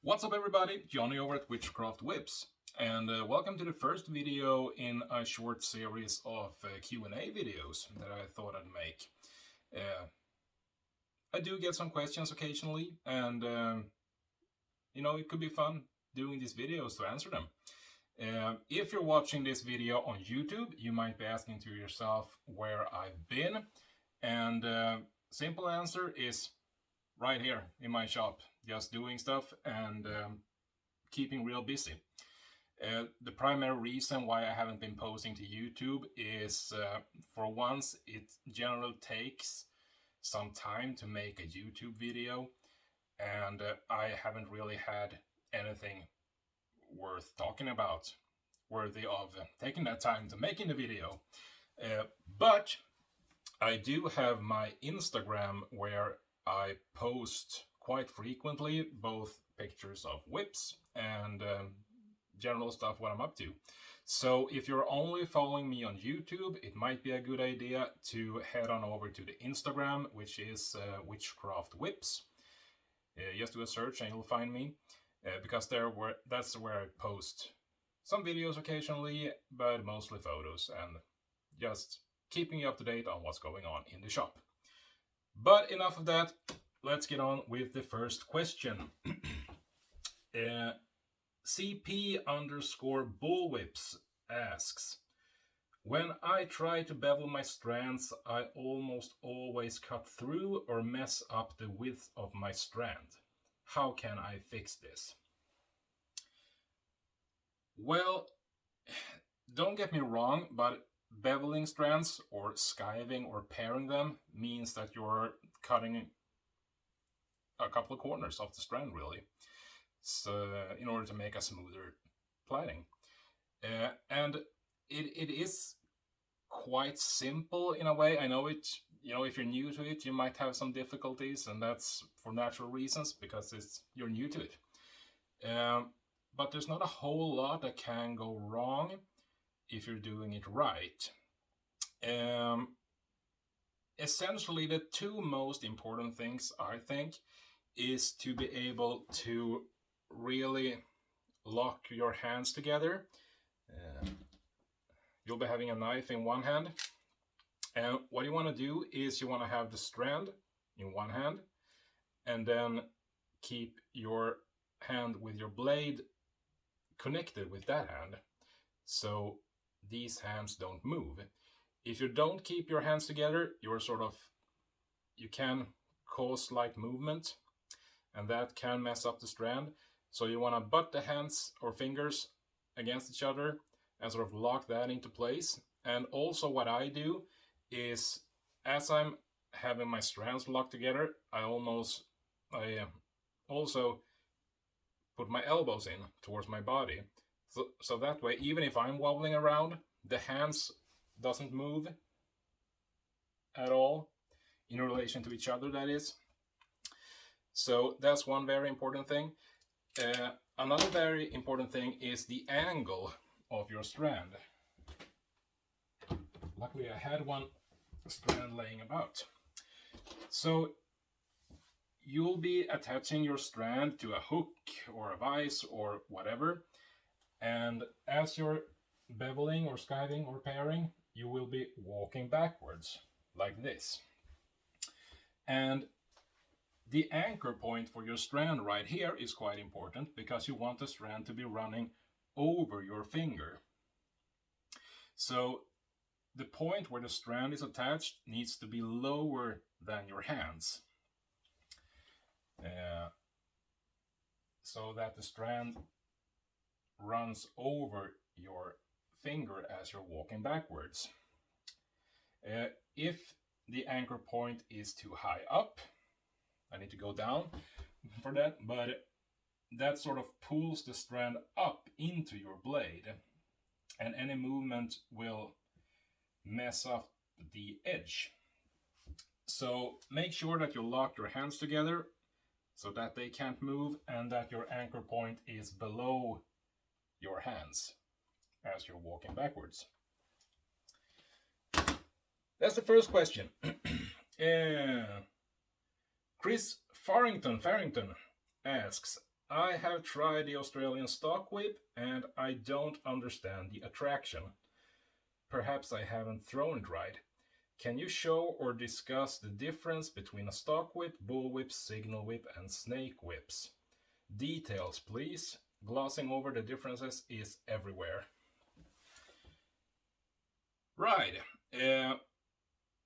What's up everybody, Johnny over at Witchcraft Whips, and welcome to the first video in a short series of Q&A videos that I thought I'd make. I do get some questions occasionally, and it could be fun doing these videos to answer them. If you're watching this video on YouTube, you might be asking to yourself where I've been, and simple answer is right here in my shop, just doing stuff and keeping real busy. The primary reason why I haven't been posting to YouTube is, for once, it generally takes some time to make a YouTube video, and I haven't really had anything worth talking about, worthy of taking that time to making the video. But I do have my Instagram where I post quite frequently both pictures of whips and general stuff what I'm up to. So if you're only following me on YouTube, it might be a good idea to head on over to the Instagram, which is Witchcraft Whips. Just do a search and you'll find me, because that's where I post some videos occasionally, but mostly photos and just keeping you up to date on what's going on in the shop. But enough of that, let's get on with the first question. CP_bullwhips asks, when I try to bevel my strands, I almost always cut through or mess up the width of my strand. How can I fix this? Well, don't get me wrong, but beveling strands or skiving or pairing them means that you're cutting a couple of corners off the strand, really, so in order to make a smoother plaiting. And it is quite simple in a way. I know it, if you're new to it, you might have some difficulties, and that's for natural reasons, because you're new to it. But there's not a whole lot that can go wrong if you're doing it right. Essentially, the two most important things, I think, is to be able to really lock your hands together. You'll be having a knife in one hand, and what you want to do is you want to have the strand in one hand, and then keep your hand with your blade connected with that hand, so these hands don't move. If you don't keep your hands together, you can cause slight movement, and that can mess up the strand. So you want to butt the hands or fingers against each other and sort of lock that into place. And also what I do is, as I'm having my strands locked together, I also put my elbows in towards my body. So that way, even if I'm wobbling around, the hands doesn't move at all in relation to each other, that is. So that's one very important thing. Another very important thing is the angle of your strand. Luckily I had one strand laying about. So you'll be attaching your strand to a hook or a vise or whatever, and as you're beveling or skiving or pairing, you will be walking backwards like this. And the anchor point for your strand right here is quite important, because you want the strand to be running over your finger. So the point where the strand is attached needs to be lower than your hands, so that the strand runs over your finger as you're walking backwards. If the anchor point is too high up, I need to go down for that, but that sort of pulls the strand up into your blade, and any movement will mess up the edge. So make sure that you lock your hands together so that they can't move, and that your anchor point is below your hands as you're walking backwards. That's the first question. Chris Farrington asks, I have tried the Australian stock whip and I don't understand the attraction. Perhaps I haven't thrown it right. Can you show or discuss the difference between a stock whip, bull whip, signal whip, and snake whips? Details, please. Glossing over the differences is everywhere. Right.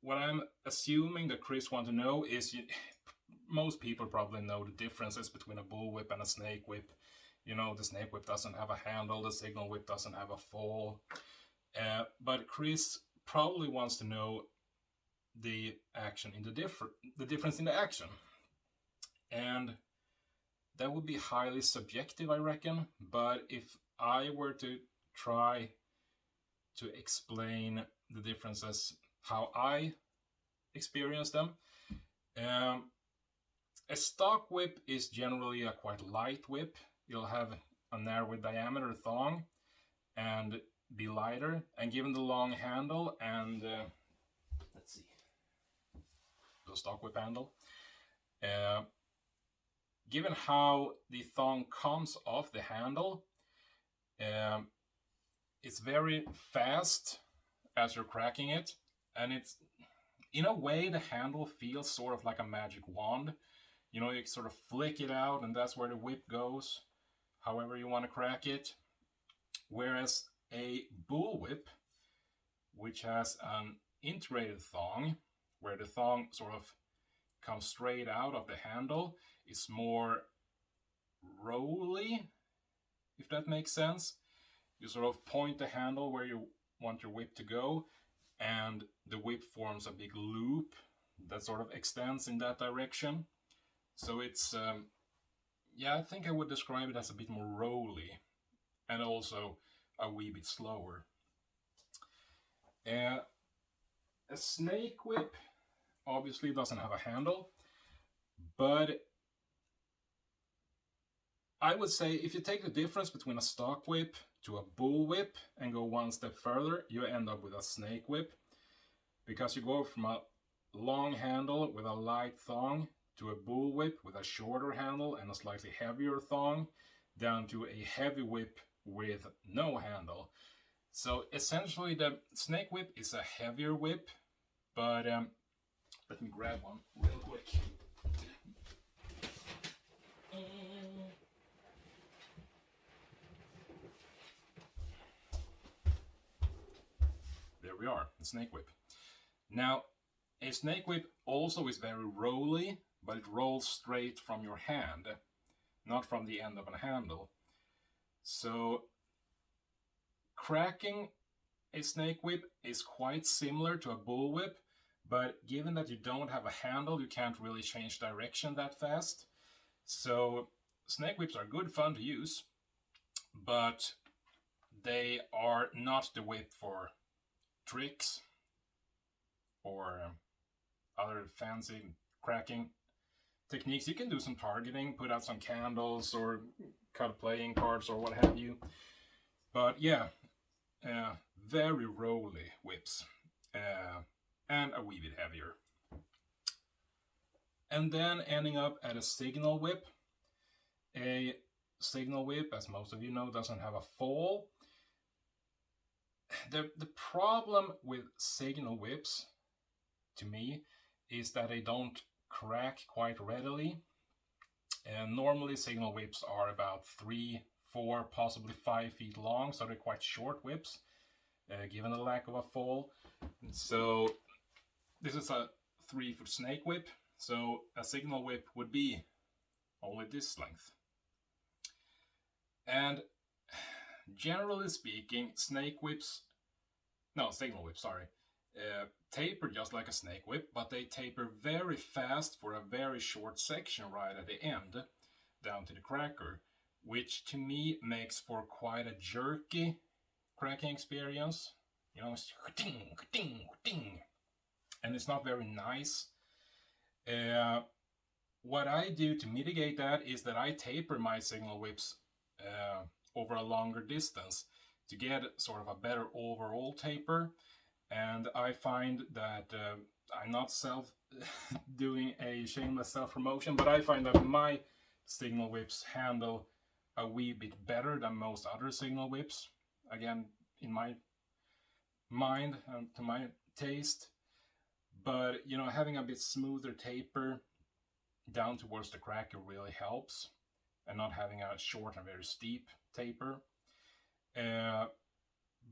What I'm assuming that Chris wants to know is most people probably know the differences between a bull whip and a snake whip. You know, the snake whip doesn't have a handle, the signal whip doesn't have a fall. But Chris probably wants to know the action in the difference in the action. And that would be highly subjective, I reckon. But if I were to try to explain the differences, how I experience them, a stock whip is generally a quite light whip. You'll have a narrow diameter thong and be lighter. And given the long handle and let's see, the stock whip handle, given how the thong comes off the handle, it's very fast as you're cracking it, and it's, in a way, the handle feels sort of like a magic wand. You know, you sort of flick it out and that's where the whip goes, however you want to crack it. Whereas a bull whip, which has an integrated thong, where the thong sort of comes straight out of the handle, is more rolly, if that makes sense. You sort of point the handle where you want your whip to go, and the whip forms a big loop that sort of extends in that direction. So it's, yeah, I think I would describe it as a bit more rolly, and also a wee bit slower. A snake whip obviously doesn't have a handle, but I would say if you take the difference between a stock whip to a bull whip and go one step further, you end up with a snake whip, because you go from a long handle with a light thong to a bull whip with a shorter handle and a slightly heavier thong, down to a heavy whip with no handle. So essentially the snake whip is a heavier whip, but let me grab one real quick. There we are, the snake whip. Now, a snake whip also is very rolly, but it rolls straight from your hand, not from the end of a handle. So cracking a snake whip is quite similar to a bull whip, but given that you don't have a handle, you can't really change direction that fast. So snake whips are good fun to use, but they are not the whip for tricks or other fancy cracking techniques. You can do some targeting, put out some candles or cut playing cards or what have you. But yeah, very rolly whips, and a wee bit heavier. And then ending up at a signal whip. A signal whip, as most of you know, doesn't have a fall. The problem with signal whips, to me, is that they don't crack quite readily. And normally signal whips are about 3, 4, possibly 5 feet long, so they're quite short whips, given the lack of a fall. So this is a 3-foot snake whip, so a signal whip would be only this length. And generally speaking, signal whips, taper just like a snake whip, but they taper very fast for a very short section right at the end, down to the cracker, which to me makes for quite a jerky cracking experience. You know, it's ding, ding, ding, and it's not very nice. What I do to mitigate that is that I taper my signal whips over a longer distance to get sort of a better overall taper. And I find that I'm not doing a shameless self-promotion, but I find that my signal whips handle a wee bit better than most other signal whips. Again, in my mind and to my taste. But you know, having a bit smoother taper down towards the cracker really helps, and not having a short and very steep taper.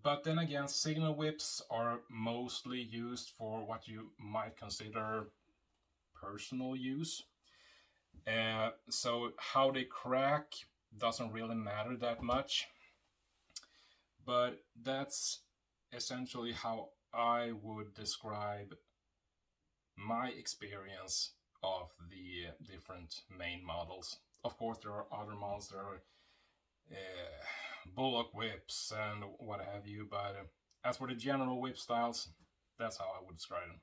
But then again, signal whips are mostly used for what you might consider personal use. So how they crack doesn't really matter that much. But that's essentially how I would describe my experience of the different main models. Of course, there are other models. There are bullock whips and what have you, but as for the general whip styles, that's how I would describe them.